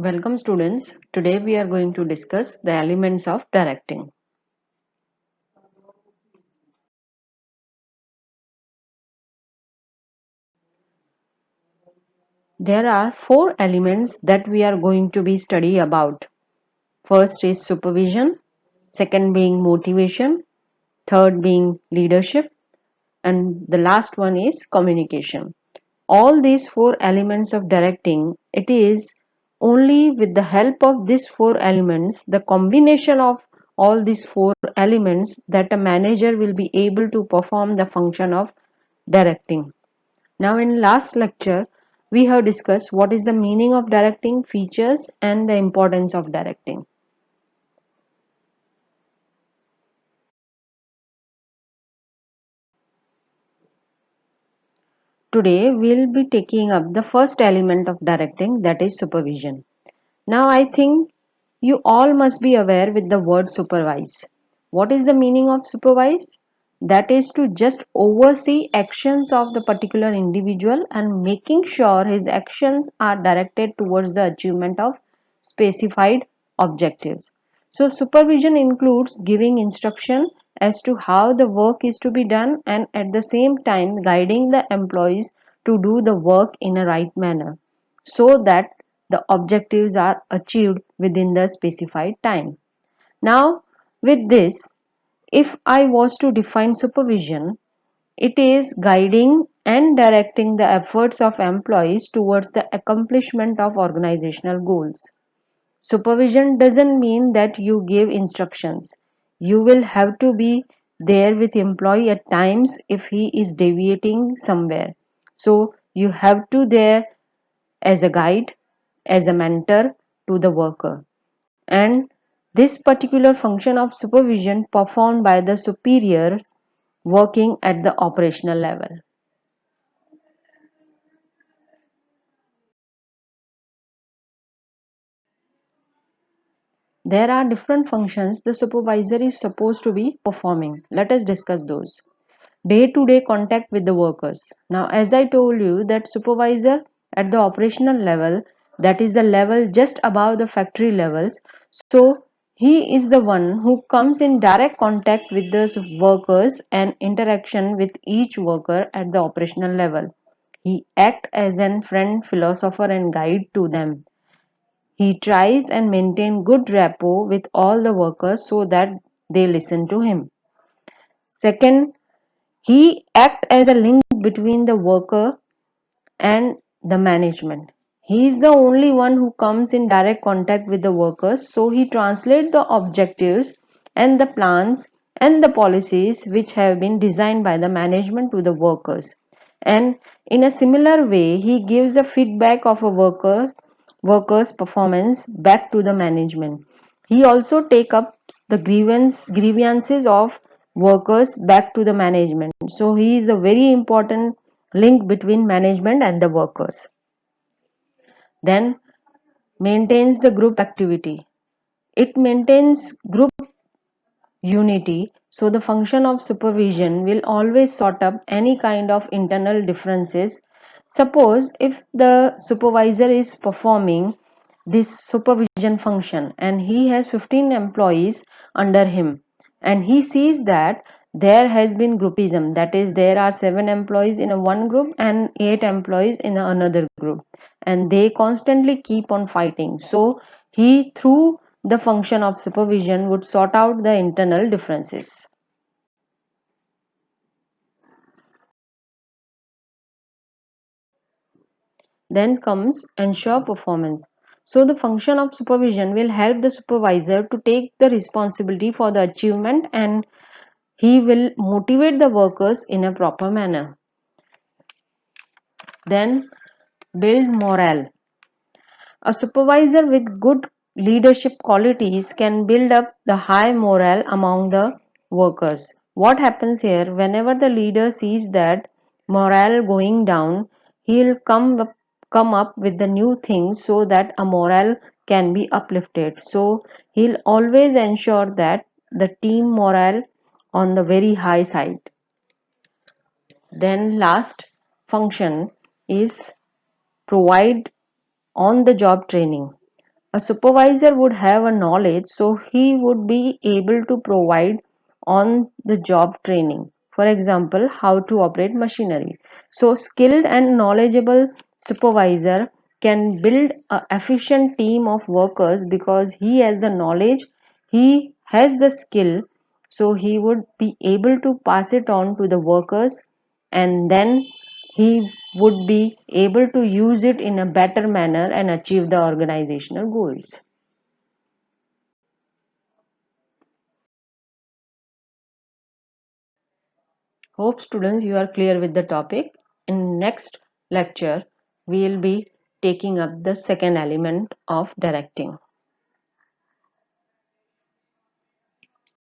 Welcome students. Today we are going to discuss the elements of directing. There are four elements that we are going to be study about. First is supervision, second being motivation, third being leadership, and the last one is communication. All these four elements of directing, it is only with the help of these four elements, the combination of all these four elements, that a manager will be able to perform the function of directing. Now in last lecture, we have discussed what is the meaning of directing, features and the importance of directing. Today we'll be taking up the first element of directing, that is supervision. Now I think you all must be aware with the word supervise. What is the meaning of supervise? That is to just oversee actions of the particular individual and making sure his actions are directed towards the achievement of specified objectives. So supervision includes giving instruction as to how the work is to be done and at the same time guiding the employees to do the work in a right manner so that the objectives are achieved within the specified time. Now, with this, if I was to define supervision, it is guiding and directing the efforts of employees towards the accomplishment of organizational goals. Supervision doesn't mean that you give instructions. You will have to be there with employee at times if he is deviating somewhere. So you have to there as a guide, as a mentor to the worker. And this particular function of supervision performed by the superiors working at the operational level. There are different functions the supervisor is supposed to be performing. Let us discuss those. Day-to-day contact with the workers. Now, as I told you that supervisor at the operational level, that is the level just above the factory levels. So, he is the one who comes in direct contact with the workers and interaction with each worker at the operational level. He acts as a friend, philosopher and guide to them. He tries and maintain good rapport with all the workers so that they listen to him. Second, he acts as a link between the worker and the management. He is the only one who comes in direct contact with the workers, so he translates the objectives and the plans and the policies which have been designed by the management to the workers. And in a similar way, he gives a feedback of a worker's performance back to the management. He also take up the grievances of workers back to the management. So he is a very important link between management and the workers. Then maintains the group activity. It maintains group unity. So the function of supervision will always sort up any kind of internal differences. Suppose if the supervisor is performing this supervision function and he has 15 employees under him and he sees that there has been groupism, that is there are 7 employees in a one group and 8 employees in another group and they constantly keep on fighting. So he through the function of supervision would sort out the internal differences. Then comes ensure performance. So the function of supervision will help the supervisor to take the responsibility for the achievement and he will motivate the workers in a proper manner. Then build morale. A supervisor with good leadership qualities can build up the high morale among the workers. What happens here, whenever the leader sees that morale going down, he'll come up with the new things so that a morale can be uplifted. So he'll always ensure that the team morale on the very high side. Then last function is provide on the job training. A supervisor would have a knowledge, so he would be able to provide on the job training. For example, how to operate machinery. So skilled and knowledgeable supervisor can build an efficient team of workers because he has the knowledge, he has the skill, so he would be able to pass it on to the workers, and then he would be able to use it in a better manner and achieve the organizational goals. Hope students you are clear with the topic. In next lecture we will be taking up the second element of directing.